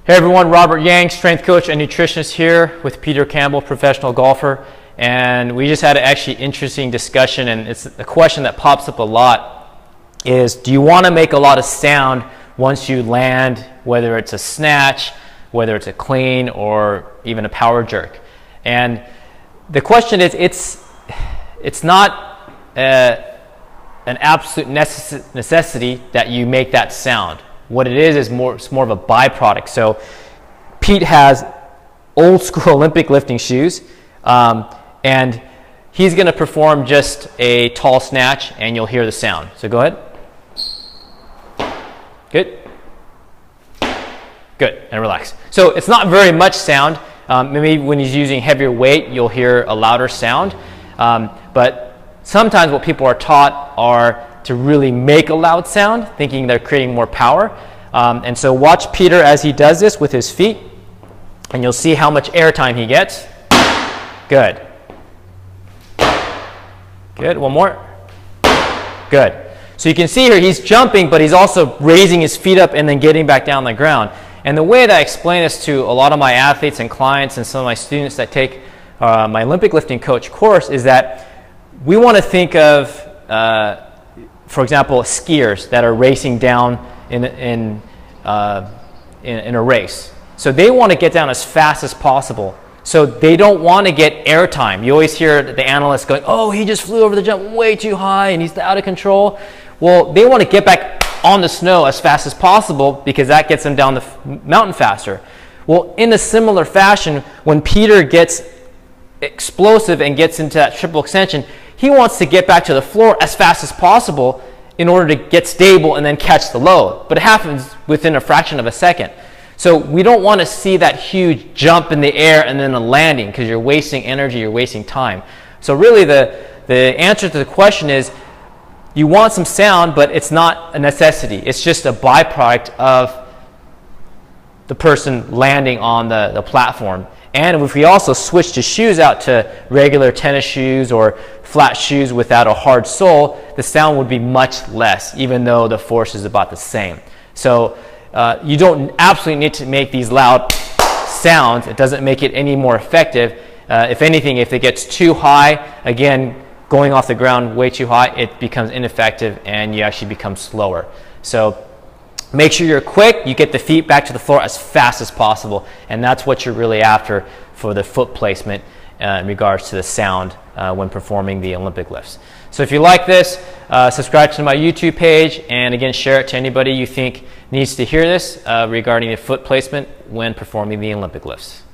Hey everyone, Robert Yang, strength coach and nutritionist here with Peter Campbell, professional golfer. And we just had an actually interesting discussion, and it's a question that pops up a lot is, do you want to make a lot of sound once you land, whether it's a snatch, whether it's a clean, or even a power jerk? And the question is, it's not an absolute necessity that you make that sound. What it is it's more of a byproduct. So Pete has old school Olympic lifting shoes, and he's going to perform just a tall snatch, and you'll hear the sound. So go ahead. Good. Good, and relax. So it's not very much sound. Maybe when he's using heavier weight, you'll hear a louder sound. But sometimes what people are taught are to really make a loud sound, thinking they're creating more power. And so watch Peter as he does this with his feet, and you'll see how much airtime he gets. Good. Good, one more. Good. So you can see here he's jumping, but he's also raising his feet up and then getting back down on the ground. And the way that I explain this to a lot of my athletes and clients and some of my students that take my Olympic lifting coach course is that we want to think of for example, skiers that are racing down in a race. So they want to get down as fast as possible. So they don't want to get airtime. You always hear the analysts going, oh, he just flew over the jump way too high and he's out of control. Well, they want to get back on the snow as fast as possible because that gets them down the mountain faster. Well, in a similar fashion, when Peter gets explosive and gets into that triple extension, he wants to get back to the floor as fast as possible in order to get stable and then catch the load. But it happens within a fraction of a second. So we don't want to see that huge jump in the air and then a landing because you're wasting energy, you're wasting time. So really the answer to the question is, you want some sound, but it's not a necessity. It's just a byproduct of the person landing on the platform. And if we also switch the shoes out to regular tennis shoes or flat shoes without a hard sole, the sound would be much less, even though the force is about the same. So you don't absolutely need to make these loud sounds. It doesn't make it any more effective. If anything, if it gets too high, again, going off the ground way too high, it becomes ineffective and you actually become slower. So make sure you're quick, you get the feet back to the floor as fast as possible, and that's what you're really after for the foot placement in regards to the sound when performing the Olympic lifts. So if you like this, subscribe to my YouTube page, and again, share it to anybody you think needs to hear this regarding the foot placement when performing the Olympic lifts.